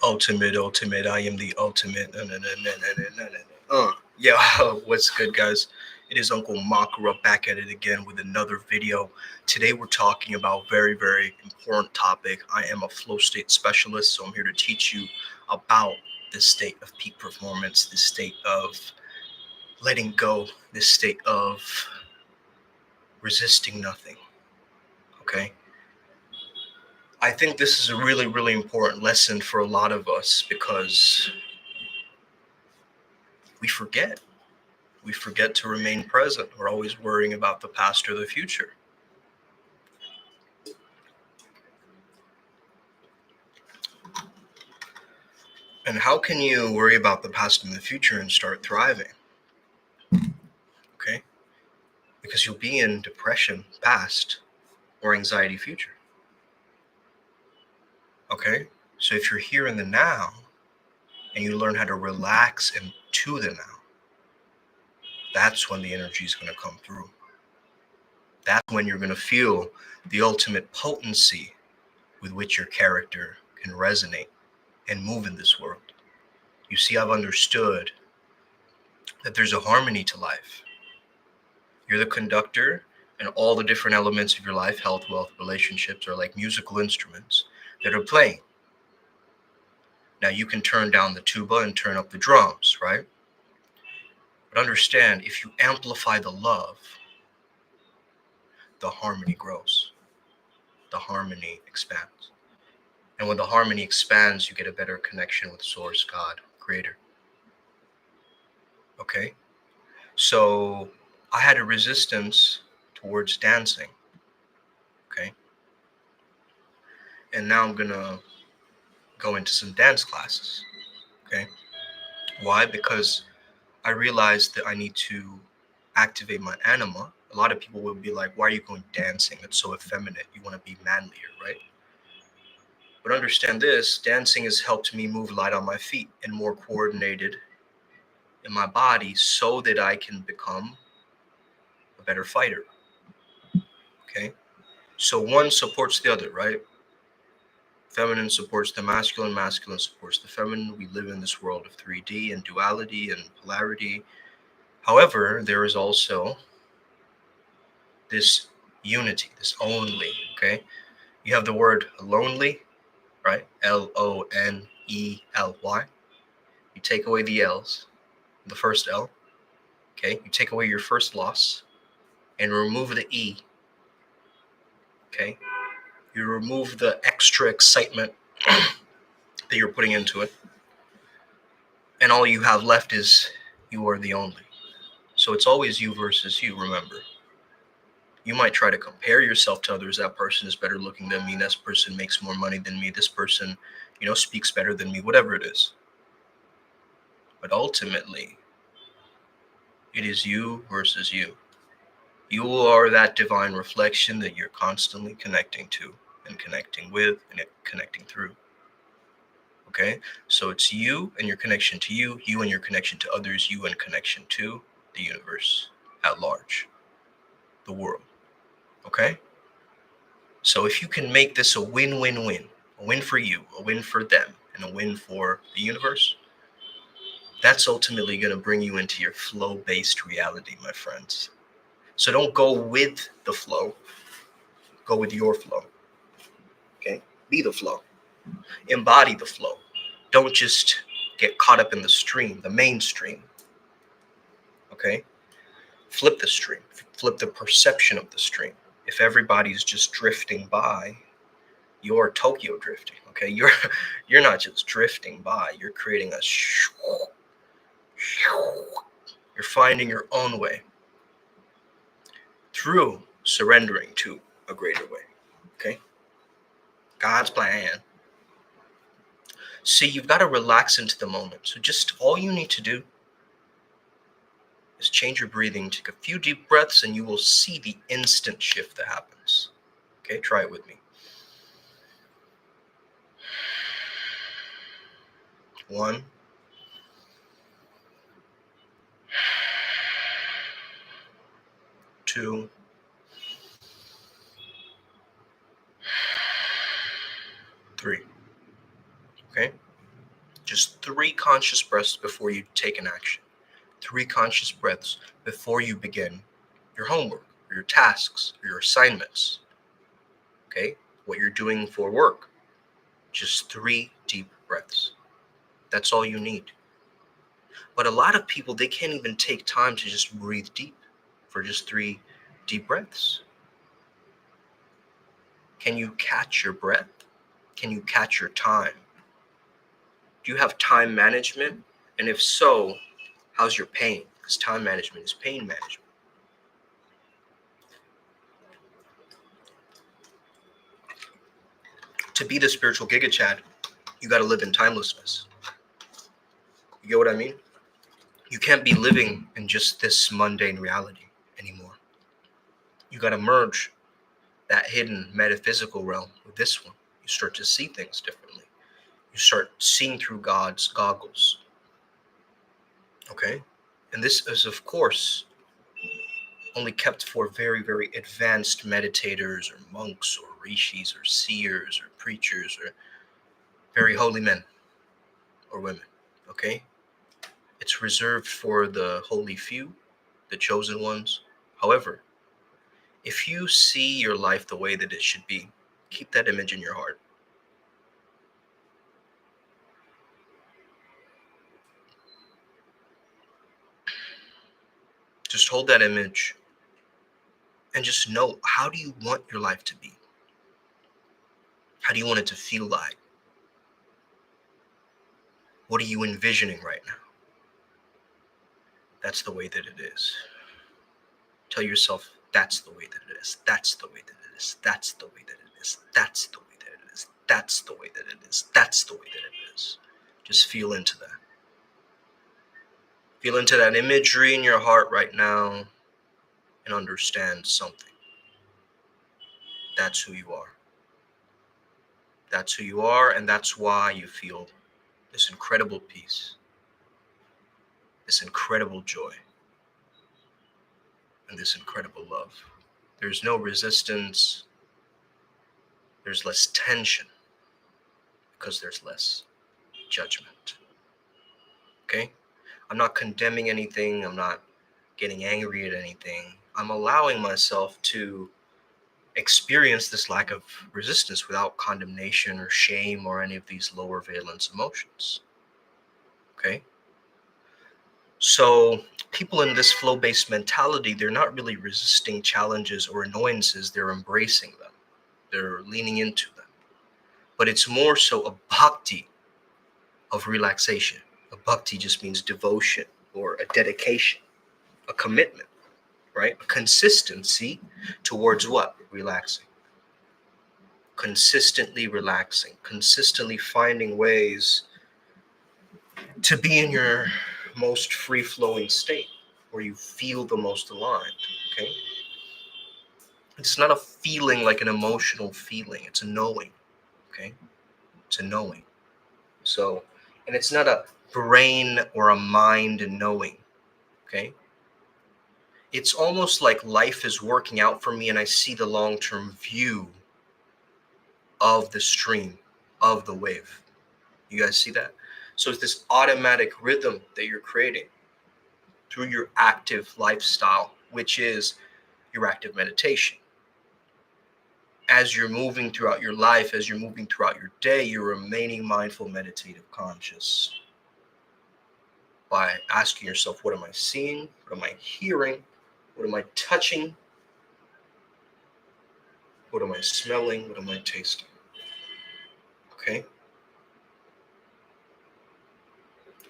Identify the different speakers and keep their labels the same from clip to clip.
Speaker 1: Ultimate. I am the ultimate. Yeah, what's good, guys? It is Uncle Makara back at it again with another video. Today we're talking about very important topic. I am a flow state specialist, so I'm here to teach you about this state of peak performance, this state of letting go, this state of resisting nothing. Okay? I think this is a really important lesson for a lot of us because we forget. We forget to remain present. We're always worrying about the past or the future. And how can you worry about the past and the future and start thriving? Okay? Because you'll be in depression past or anxiety future. Okay? So if you're here in the now and you learn how to relax into the now, that's when the energy is going to come through. That's when you're going to feel the ultimate potency with which your character can resonate and move in this world. You see, I've understood that there's a harmony to life. You're the conductor, and all the different elements of your life, health, wealth, relationships, are like musical instruments that are playing. Now you can turn down the tuba and turn up the drums, right? But understand, if you amplify the love, the harmony grows. The harmony expands. And when the harmony expands, you get a better connection with Source, God, Creator. Okay? So I had a resistance towards dancing. Okay? And now I'm gonna go into some dance classes. Okay? Why? Because I realized that I need to activate my anima. A lot of people will be like, why are you going dancing? It's so effeminate. You want to be manlier, right? But understand this, dancing has helped me move light on my feet and more coordinated in my body so that I can become a better fighter. Okay? So one supports the other, right? Feminine supports the masculine, masculine supports the feminine. We live in this world of 3D and duality and polarity. However, there is also this unity, this only, okay? You have the word lonely, right? Lonely. You take away the L's, the first L, okay? You take away your first loss and remove the E, okay? You remove the extra excitement that you're putting into it. And all you have left is you are the only. So it's always you versus you, remember. You might try to compare yourself to others. That person is better looking than me. This person makes more money than me. This person, speaks better than me, whatever it is. But ultimately, it is you versus you. You are that divine reflection that you're constantly connecting to and connecting with and connecting through. Okay? So it's you and your connection to you and your connection to others, you and connection to the universe at large, the world. Okay? So if you can make this a win-win-win, a win for you, a win for them, and a win for the universe, that's ultimately going to bring you into your flow-based reality, my friends. So don't go with the flow, go with your flow. Okay? Be the flow. Embody the flow. Don't just get caught up in the stream, the mainstream. Okay? Flip the stream. Flip the perception of the stream. If everybody's just drifting by, you're Tokyo drifting. Okay? You're not just drifting by, you're creating a you're finding your own way through surrendering to a greater way. Okay? God's plan. See, you've got to relax into the moment. So just all you need to do is change your breathing, take a few deep breaths, and you will see the instant shift that happens. Okay, try it with me. 1, 2, 3. Okay? Just 3 conscious breaths before you take an action. 3 conscious breaths before you begin your homework, or your tasks, or your assignments. Okay? What you're doing for work. Just 3 deep breaths. That's all you need. But a lot of people, they can't even take time to just breathe deep for just 3 deep breaths. Can you catch your breath? Can you catch your time? Do you have time management? And if so, how's your pain? Because time management is pain management. To be the spiritual GIGACHAD, you got to live in timelessness. You get what I mean? You can't be living in just this mundane reality anymore. You got to merge that hidden metaphysical realm with this one. You start to see things differently. You start seeing through God's goggles. Okay? And this is, of course, only kept for very, very advanced meditators or monks or rishis or seers or preachers or very holy men or women. Okay? It's reserved for the holy few, the chosen ones. However, if you see your life the way that it should be, keep that image in your heart. Just hold that image and just know, how do you want your life to be? How do you want it to feel like? What are you envisioning right now? That's the way that it is. Tell yourself, that's the way that it is. That's the way that it is. That's the way that it is. That's the way that it is. That's the way that it is. That's the way that it is. Just feel into that. Feel into that imagery in your heart right now and understand something. That's who you are. That's who you are, and that's why you feel this incredible peace, this incredible joy, and this incredible love. There's no resistance. There's less tension because there's less judgment. Okay? I'm not condemning anything. I'm not getting angry at anything. I'm allowing myself to experience this lack of resistance without condemnation or shame or any of these lower valence emotions. Okay? So people in this flow-based mentality, they're not really resisting challenges or annoyances. They're embracing them. They're leaning into them. But it's more so a bhakti of relaxation. A bhakti just means devotion or a dedication, a commitment, right? A consistency towards what? Relaxing. Consistently relaxing, consistently finding ways to be in your most free-flowing state where you feel the most aligned, okay? It's not a feeling like an emotional feeling. It's a knowing, okay? It's a knowing. So, and it's not a brain or a mind knowing, okay? It's almost like life is working out for me and I see the long-term view of the stream, of the wave. You guys see that? So it's this automatic rhythm that you're creating through your active lifestyle, which is your active meditation. As you're moving throughout your life, as you're moving throughout your day, you're remaining mindful, meditative, conscious by asking yourself, what am I seeing? What am I hearing? What am I touching? What am I smelling? What am I tasting? Okay?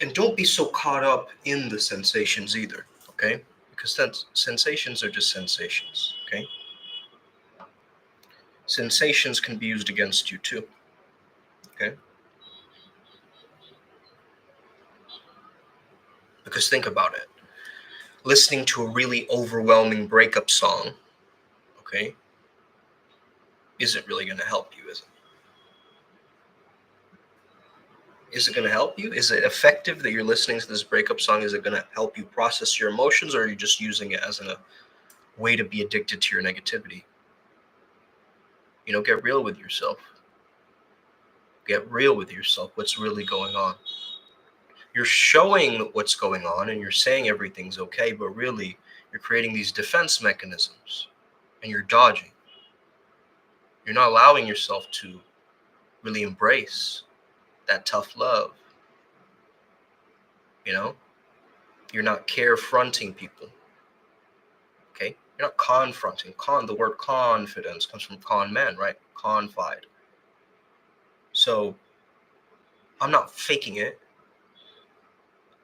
Speaker 1: And don't be so caught up in the sensations either, okay? Because sensations are just sensations, okay? Sensations can be used against you too, okay? Because think about it. Listening to a really overwhelming breakup song, okay, isn't really going to help you, is it? Is it going to help you? Is it effective that you're listening to this breakup song? Is it going to help you process your emotions, or are you just using it as a way to be addicted to your negativity? You know, get real with yourself. Get real with yourself. What's really going on? You're showing what's going on and you're saying everything's okay, but really you're creating these defense mechanisms and you're dodging. You're not allowing yourself to really embrace that tough love. You know, you're not carefronting people. Okay, you're not confronting. The word confidence comes from con man, right? Confide. So I'm not faking it.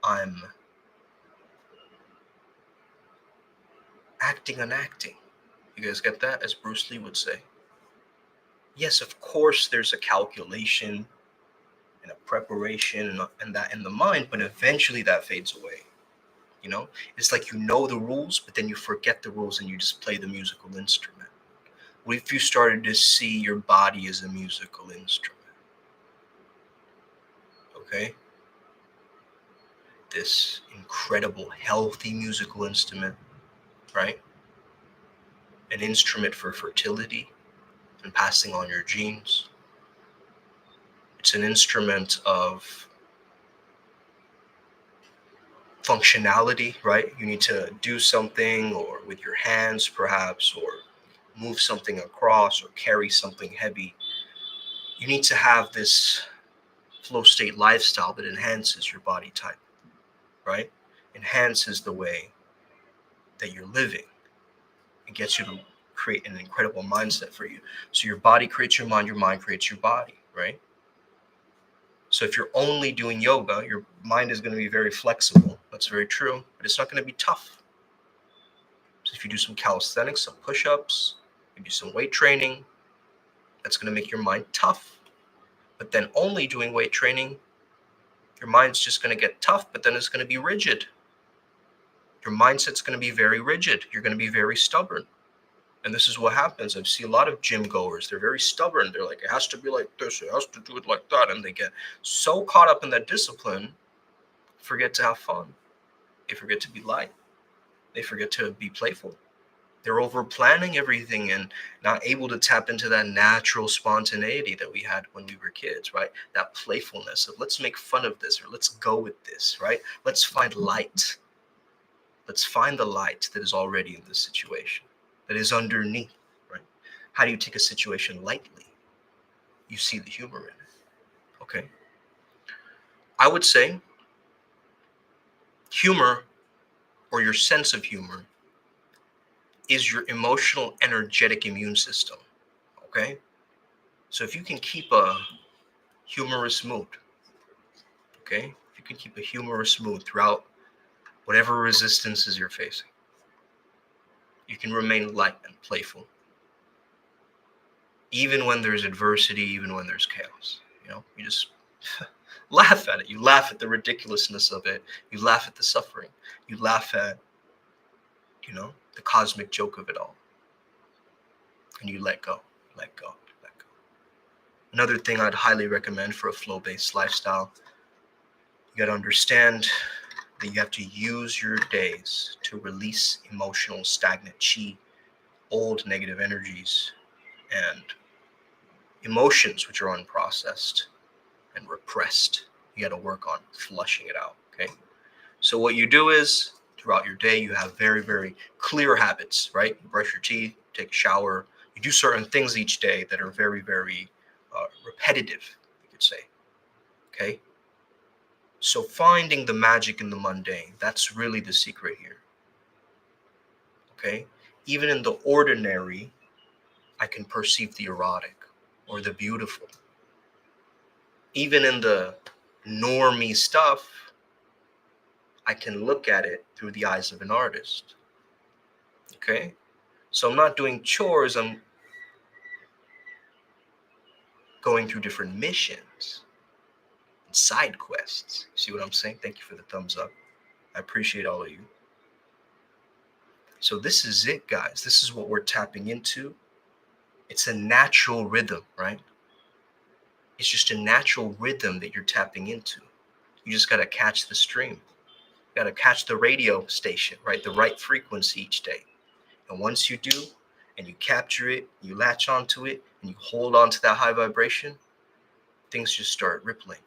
Speaker 1: I'm acting on acting. You guys get that? As Bruce Lee would say. Yes, of course, there's a calculation and a preparation and that in the mind, but eventually that fades away. You know, it's like you know the rules, but then you forget the rules and you just play the musical instrument. What if you started to see your body as a musical instrument? Okay? This incredible, healthy musical instrument, right? An instrument for fertility and passing on your genes. It's an instrument of functionality, right? You need to do something, or with your hands perhaps, or move something across, or carry something heavy. You need to have this flow state lifestyle that enhances your body type, right? Enhances the way that you're living. It gets you to create an incredible mindset for you. So your body creates your mind creates your body, right? So if you're only doing yoga, your mind is going to be very flexible. That's very true, but it's not going to be tough. So if you do some calisthenics, some push-ups, you do some weight training, that's going to make your mind tough. But then only doing weight training, your mind's just going to get tough, but then it's going to be rigid. Your mindset's going to be very rigid. You're going to be very stubborn. And this is what happens. I see a lot of gym goers. They're very stubborn. They're like, it has to be like this. It has to do it like that. And they get so caught up in that discipline, forget to have fun. They forget to be light. They forget to be playful. They're over planning everything and not able to tap into that natural spontaneity that we had when we were kids, right? That playfulness of let's make fun of this, or let's go with this, right? Let's find light. Let's find the light that is already in this situation, that is underneath, right? How do you take a situation lightly? You see the humor in it, okay? I would say humor, or your sense of humor, is your emotional, energetic immune system, okay? So if you can keep a humorous mood, okay? If you can keep a humorous mood throughout whatever resistances you're facing, you can remain light and playful. Even when there's adversity, even when there's chaos, you know, you just laugh at it. You laugh at the ridiculousness of it. You laugh at the suffering. You laugh at, you know, the cosmic joke of it all. And you let go, let go, let go. Another thing I'd highly recommend for a flow-based lifestyle, you got to understand that you have to use your days to release emotional stagnant chi, old negative energies, and emotions which are unprocessed and repressed. You got to work on flushing it out, okay? So what you do is, throughout your day, you have very, very clear habits, right? You brush your teeth, take a shower, you do certain things each day that are very, very repetitive, you could say, okay? So finding the magic in the mundane, that's really the secret here, okay? Even in the ordinary, I can perceive the erotic or the beautiful. Even in the normie stuff, I can look at it through the eyes of an artist, okay? So I'm not doing chores, I'm going through different missions and side quests. See what I'm saying? Thank you for the thumbs up. I appreciate all of you. So this is it, guys. This is what we're tapping into. It's a natural rhythm, right? It's just a natural rhythm that you're tapping into. You just got to catch the stream. You got to catch the radio station, right? The right frequency each day. And once you do, and you capture it, you latch onto it, and you hold on to that high vibration, things just start rippling.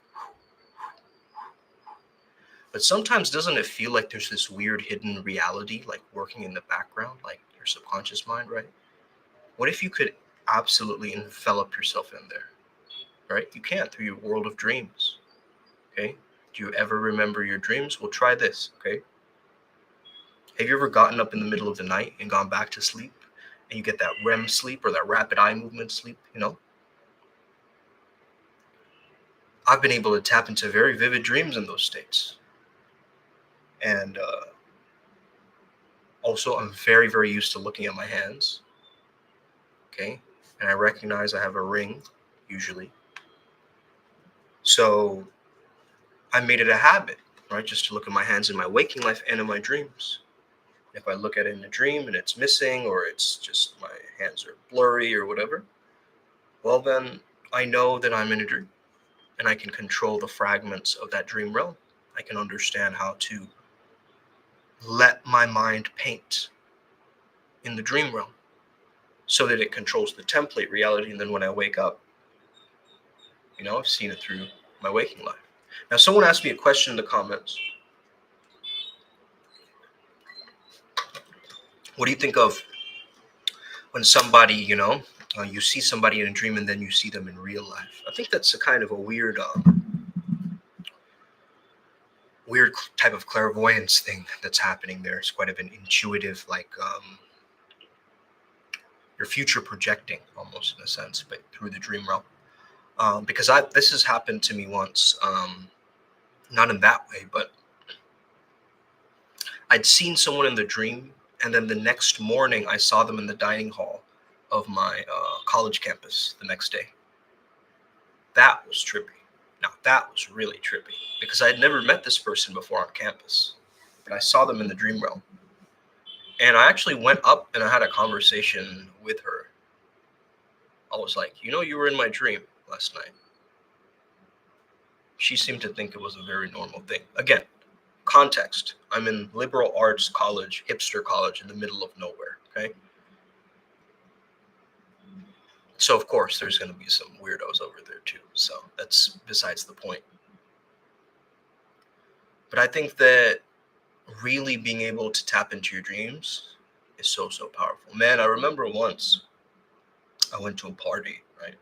Speaker 1: But sometimes doesn't it feel like there's this weird hidden reality like working in the background, like your subconscious mind, right? What if you could absolutely envelop yourself in there, right? You can through your world of dreams, okay? Do you ever remember your dreams? Well, try this, okay? Have you ever gotten up in the middle of the night and gone back to sleep and you get that REM sleep or that rapid eye movement sleep, you know? I've been able to tap into very vivid dreams in those states. And also, I'm very, very used to looking at my hands, okay? And I recognize I have a ring, usually. So I made it a habit, right? Just to look at my hands in my waking life and in my dreams. If I look at it in a dream and it's missing or it's just my hands are blurry or whatever, well, then I know that I'm in a dream and I can control the fragments of that dream realm. I can understand how to let my mind paint in the dream realm so that it controls the template reality. And then when I wake up, you know, I've seen it through my waking life. Now, someone asked me a question in the comments. What do you think of when somebody, you know, you see somebody in a dream and then you see them in real life? I think that's a kind of a weird type of clairvoyance thing that's happening there. It's quite of an intuitive, like your future projecting almost in a sense, but through the dream realm. Because this has happened to me once, not in that way, but I'd seen someone in the dream, and then the next morning I saw them in the dining hall of my college campus the next day. That was trippy. Now that was really trippy because I had never met this person before on campus, but I saw them in the dream realm. And I actually went up and I had a conversation with her. I was like, you know, you were in my dream last night. She seemed to think it was a very normal thing. Again, context. I'm in liberal arts college, hipster college in the middle of nowhere. Okay. So, of course, there's going to be some weirdos over there too. So, that's besides the point. But I think that really being able to tap into your dreams is so, so powerful. Man, I remember once I went to a party, right?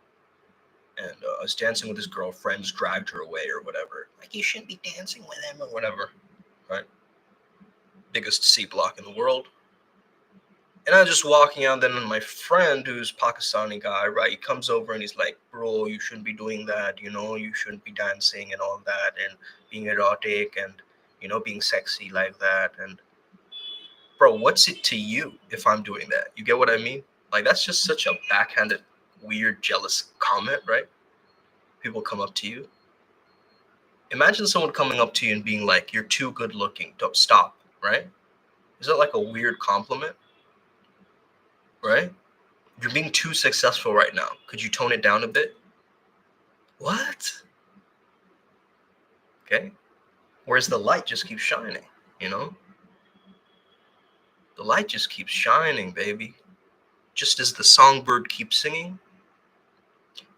Speaker 1: And I was dancing with this girl, friends dragged her away or whatever. Like, you shouldn't be dancing with him or whatever, right? Biggest C block in the world. And I was just walking out, then my friend, who's Pakistani guy, right, he comes over and he's like, bro, you shouldn't be doing that, you know, you shouldn't be dancing and all that and being erotic and, you know, being sexy like that. And bro, what's it to you if I'm doing that? You get what I mean? Like, that's just such a backhanded, weird, jealous comment, right? People come up to you. Imagine someone coming up to you and being like, you're too good looking, don't stop, right? Is that like a weird compliment, right? You're being too successful right now. Could you tone it down a bit? What? Okay. Whereas the light just keeps shining, you know? The light just keeps shining, baby. Just as the songbird keeps singing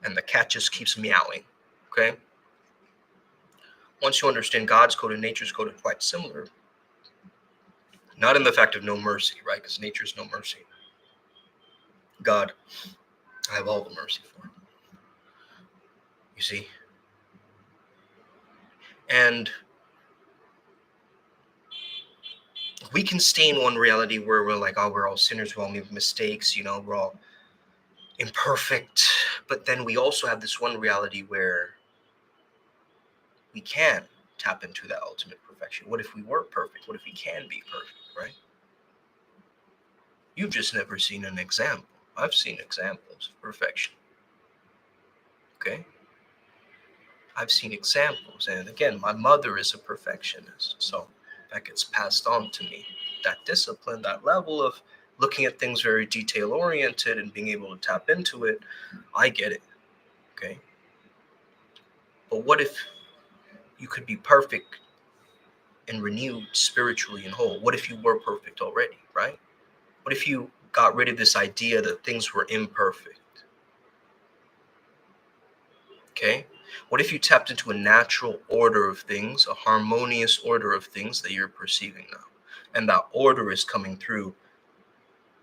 Speaker 1: and the cat just keeps meowing, okay? Once you understand God's code and nature's code are quite similar, not in the fact of no mercy, right? Because nature's no mercy. God, I have all the mercy for him. You see? And we can stay in one reality where we're like, oh, we're all sinners, we all make mistakes, you know, we're all imperfect. But then we also have this one reality where we can tap into that ultimate perfection. What if we were perfect? What if we can be perfect, right? You've just never seen an example. I've seen examples of perfection. Okay? I've seen examples. And again, my mother is a perfectionist. So that gets passed on to me. That discipline, that level of looking at things very detail oriented and being able to tap into it, I get it. Okay? But what if you could be perfect and renewed spiritually and whole? What if you were perfect already, right? What if you got rid of this idea that things were imperfect? Okay? What if you tapped into a natural order of things, a harmonious order of things that you're perceiving now? And that order is coming through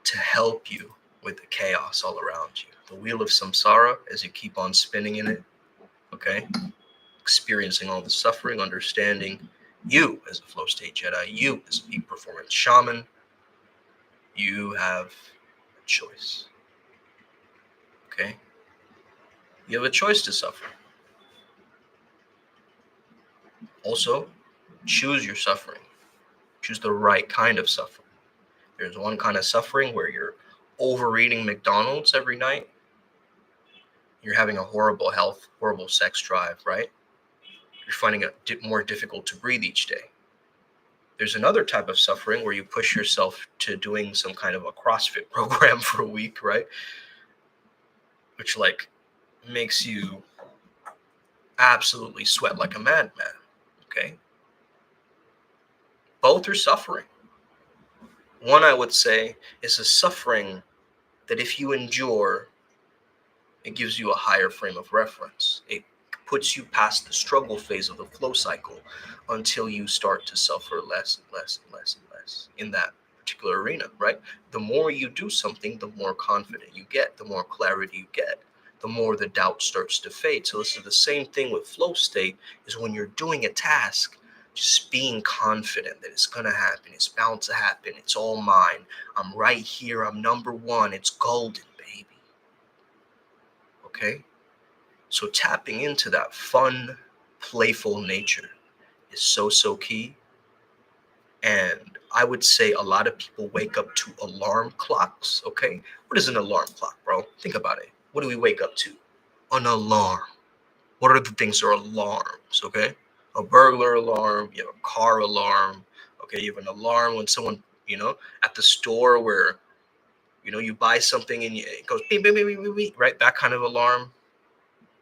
Speaker 1: to help you with the chaos all around you. The wheel of samsara, as you keep on spinning in it, okay? Experiencing all the suffering, understanding you as a flow state Jedi, you as a peak performance shaman, you have a choice, okay? You have a choice to suffer. Also, choose your suffering. Choose the right kind of suffering. There's one kind of suffering where you're overeating McDonald's every night. You're having a horrible health, horrible sex drive, right? You're finding it more difficult to breathe each day. There's another type of suffering where you push yourself to doing some kind of a CrossFit program for a week, right? Which like makes you absolutely sweat like a madman, okay? Both are suffering. One, I would say, is a suffering that if you endure, it gives you a higher frame of reference. It puts you past the struggle phase of the flow cycle until you start to suffer less and less and less and less in that particular arena, right? The more you do something, the more confident you get, the more clarity you get, the more the doubt starts to fade. So this is the same thing with flow state, is when you're doing a task, just being confident that it's going to happen. It's bound to happen. It's all mine. I'm right here. I'm number one. It's golden, baby. Okay? So tapping into that fun, playful nature is so key. And I would say a lot of people wake up to alarm clocks, okay? What is an alarm clock, bro? Think about it. What do we wake up to? An alarm. What are the things that are alarms, okay? A burglar alarm, you have a car alarm, okay? You have an alarm when someone, at the store where, you buy something and it goes beep, beep, beep, beep, beep, right? That kind of alarm.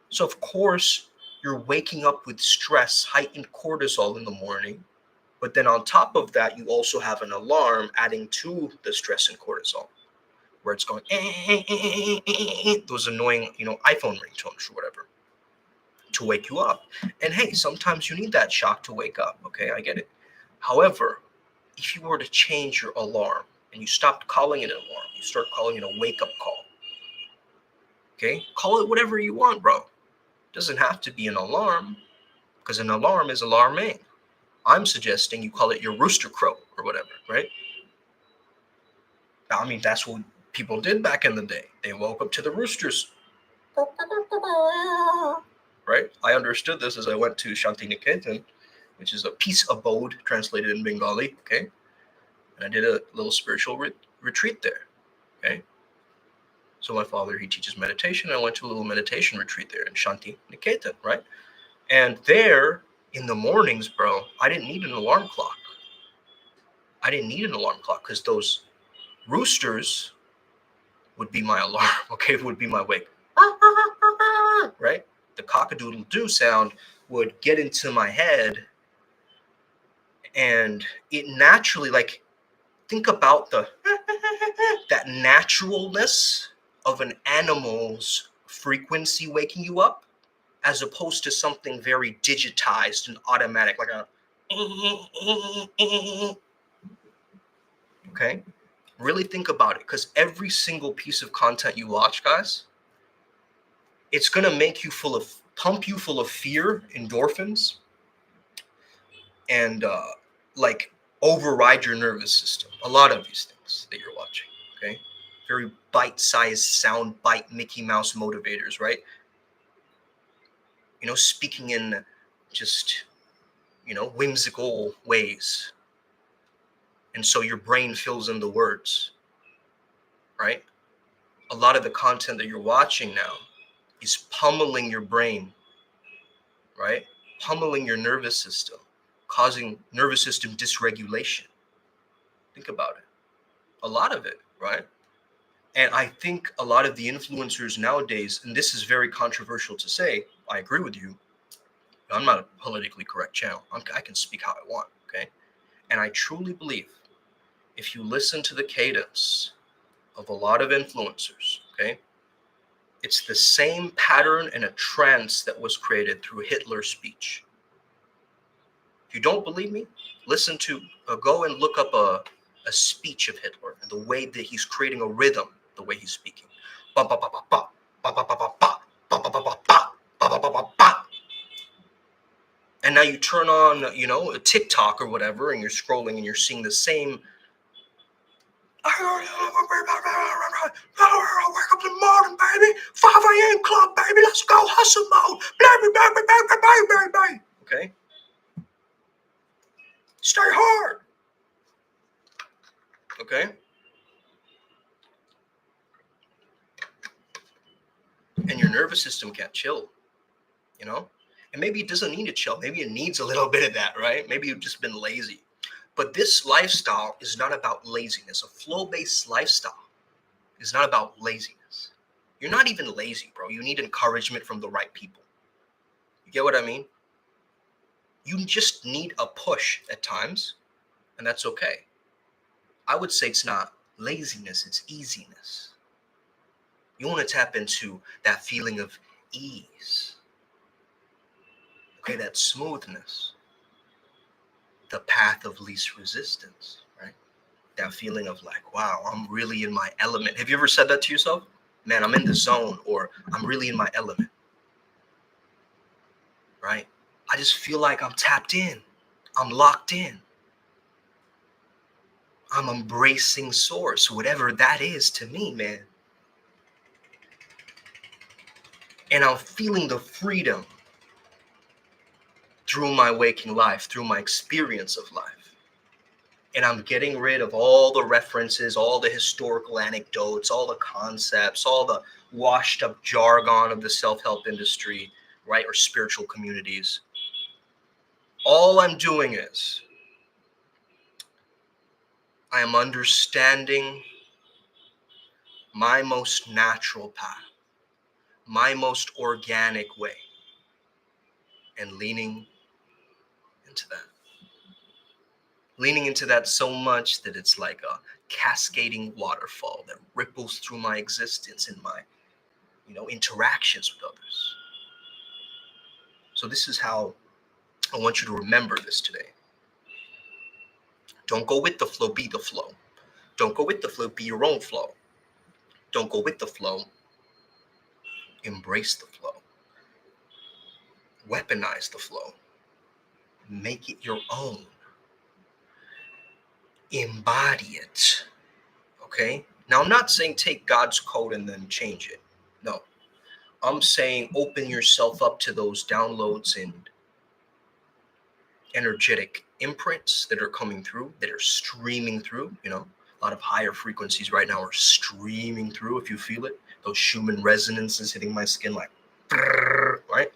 Speaker 1: So of course, you're waking up with stress, heightened cortisol in the morning. But then on top of that, you also have an alarm adding to the stress and cortisol, where it's going, those annoying, iPhone ringtones or whatever, to wake you up. And hey, sometimes you need that shock to wake up. Okay, I get it. However, if you were to change your alarm and you stopped calling it an alarm, you start calling it a wake-up call. Okay, call it whatever you want, bro. It doesn't have to be an alarm, because an alarm is alarming. I'm suggesting you call it your rooster crow or whatever, right? I mean, that's what people did back in the day. They woke up to the roosters. Right? I understood this as I went to Shanti Niketan, which is a peace abode translated in Bengali, okay? And I did a little spiritual retreat there, okay? So my father, he teaches meditation. I went to a little meditation retreat there in Shanti Niketan, right? And there, in the mornings, bro, I didn't need an alarm clock. I didn't need an alarm clock because those roosters would be my alarm, okay? It would be my wake, right? The cock-a-doodle-doo sound would get into my head, and it naturally, like, think about that naturalness of an animal's frequency waking you up, as opposed to something very digitized and automatic, like a, okay? Really think about it, because every single piece of content you watch, guys, it's gonna make you pump you full of fear, endorphins, and like override your nervous system. A lot of these things that you're watching, okay? Very bite-sized sound bite Mickey Mouse motivators, right? Speaking in just, whimsical ways. And so your brain fills in the words, right? A lot of the content that you're watching now is pummeling your brain, right? Pummeling your nervous system, causing nervous system dysregulation. Think about it. A lot of it, right? And I think a lot of the influencers nowadays, and this is very controversial to say, I agree with you. I'm not a politically correct channel. I can speak how I want, okay? And I truly believe if you listen to the cadence of a lot of influencers, okay, It's the same pattern and a trance that was created through Hitler's speech. If you don't believe me, listen to, go and look up a speech of Hitler and the way that he's creating a rhythm, the way he's speaking. Ba ba ba ba ba ba ba ba ba ba ba ba ba ba ba ba ba ba. And now you turn on, a TikTok or whatever, and you're scrolling and you're seeing the same. Wake up in the morning, baby. 5 a.m. club, baby. Let's go hustle mode. Okay? Stay hard. Okay? And your nervous system can't chill, And maybe it doesn't need to chill. Maybe it needs a little bit of that, right? Maybe you've just been lazy. But this lifestyle is not about laziness. A flow-based lifestyle is not about laziness. You're not even lazy, bro. You need encouragement from the right people. You get what I mean? You just need a push at times, and that's okay. I would say it's not laziness, it's easiness. You want to tap into that feeling of ease. Okay, that smoothness. The path of least resistance, right? That feeling of like, wow, I'm really in my element. Have you ever said that to yourself? Man, I'm in the zone, or I'm really in my element, right? I just feel like I'm tapped in. I'm locked in. I'm embracing source, whatever that is to me, man. And I'm feeling the freedom through my waking life, through my experience of life. And I'm getting rid of all the references, all the historical anecdotes, all the concepts, all the washed up jargon of the self-help industry, right? Or spiritual communities. All I'm doing is I am understanding my most natural path, my most organic way, and leaning into that. Leaning into that so much that it's like a cascading waterfall that ripples through my existence and my, interactions with others. So this is how I want you to remember this today. Don't go with the flow, be the flow. Don't go with the flow, be your own flow. Don't go with the flow, embrace the flow. Weaponize the flow. Make it your own. Embody it. Okay? Now, I'm not saying take God's code and then change it. No. I'm saying open yourself up to those downloads and energetic imprints that are coming through, that are streaming through. A lot of higher frequencies right now are streaming through. If you feel it, those Schumann resonances hitting my skin like, right?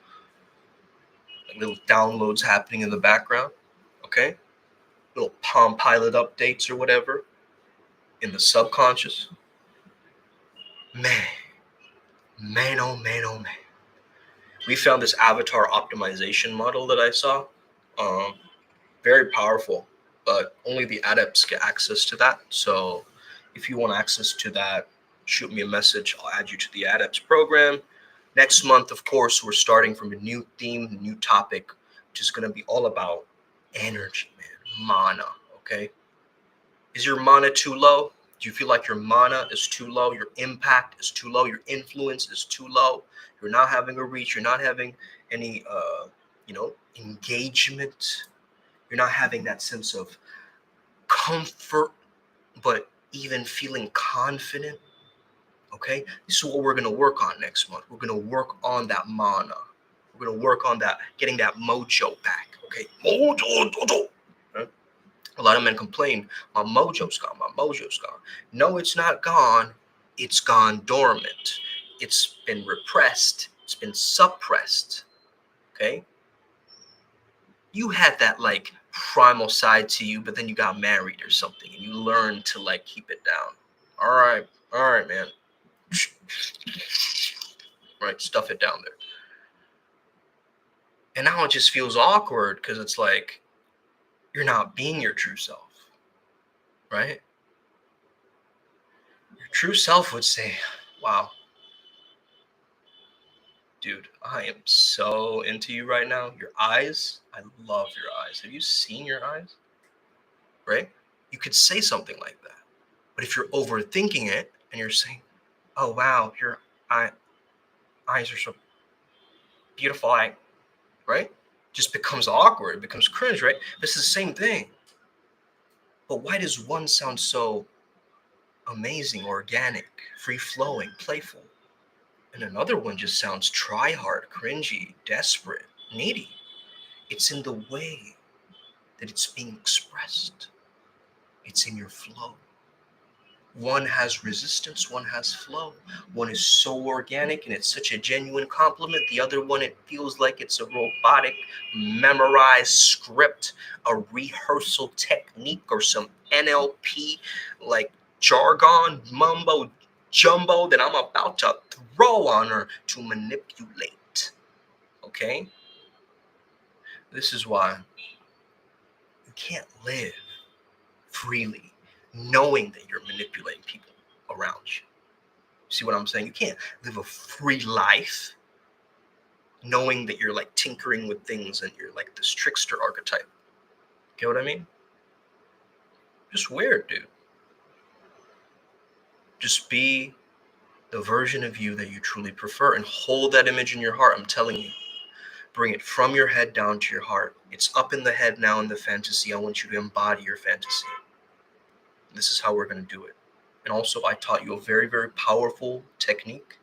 Speaker 1: Like little downloads happening in the background. Okay? Little Palm Pilot updates or whatever in the subconscious. Man, oh man, oh man. We found this avatar optimization model that I saw. Very powerful, but only the adepts get access to that. So if you want access to that, shoot me a message. I'll add you to the adepts program. Next month, of course, we're starting from a new theme, new topic, which is going to be all about energy, man, mana, okay? Is your mana too low? Do you feel like your mana is too low? Your impact is too low? Your influence is too low? You're not having a reach. You're not having any, engagement. You're not having that sense of comfort, but even feeling confident. Okay, this is what we're going to work on next month. We're going to work on that mana. We're going to work on that, getting that mojo back. Okay, mojo. Right? A lot of men complain, my mojo's gone, my mojo's gone. No, it's not gone. It's gone dormant. It's been repressed. It's been suppressed. Okay, you had that like primal side to you, but then you got married or something and you learned to like keep it down. All right, man. Right, stuff it down there. And now it just feels awkward because it's like you're not being your true self, right? Your true self would say, wow, Dude, I am so into you right now. Your eyes, I love your eyes. Have you seen your eyes? Right? You could say something like that. But if you're overthinking it and you're saying, oh, wow, your eye, eyes are so beautiful, right? Just becomes awkward, it becomes cringe, right? This is the same thing. But why does one sound so amazing, organic, free-flowing, playful? And another one just sounds try-hard, cringy, desperate, needy. It's in the way that it's being expressed. It's in your flow. One has resistance, one has flow. One is so organic and it's such a genuine compliment. The other one, it feels like it's a robotic, memorized script, a rehearsal technique, or some NLP like jargon, mumbo jumbo that I'm about to throw on her to manipulate. Okay? This is why you can't live freely knowing that you're manipulating people around you. See what I'm saying? You can't live a free life knowing that you're like tinkering with things and you're like this trickster archetype. Get what I mean? Just weird, dude. Just be the version of you that you truly prefer and hold that image in your heart. I'm telling you. Bring it from your head down to your heart. It's up in the head now in the fantasy. I want you to embody your fantasy. This is how we're going to do it. And also, I taught you a very, very powerful technique.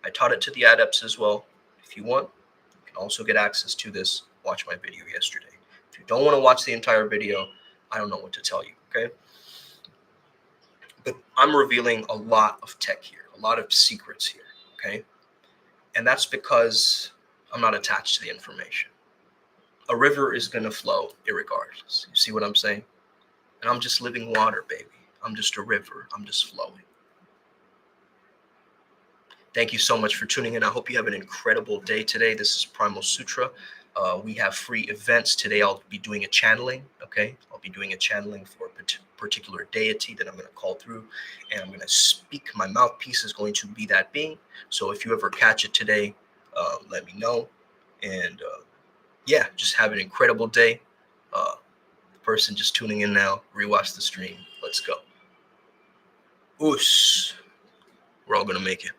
Speaker 1: I taught it to the adepts as well. If you want, you can also get access to this. Watch my video yesterday. If you don't want to watch the entire video, I don't know what to tell you, okay? But I'm revealing a lot of tech here, a lot of secrets here, okay? And that's because I'm not attached to the information. A river is going to flow irregardless. You see what I'm saying? And I'm just living water, baby. I'm just a river. I'm just flowing. Thank you so much for tuning in. I hope you have an incredible day today. This is Primal Sutra. We have free events. Today I'll be doing a channeling, okay? I'll be doing a channeling for a particular deity that I'm going to call through, and I'm going to speak. My mouthpiece is going to be that being. So if you ever catch it today, let me know. And yeah, just have an incredible day. The person just tuning in now, rewatch the stream. Let's go. Oos. We're all going to make it.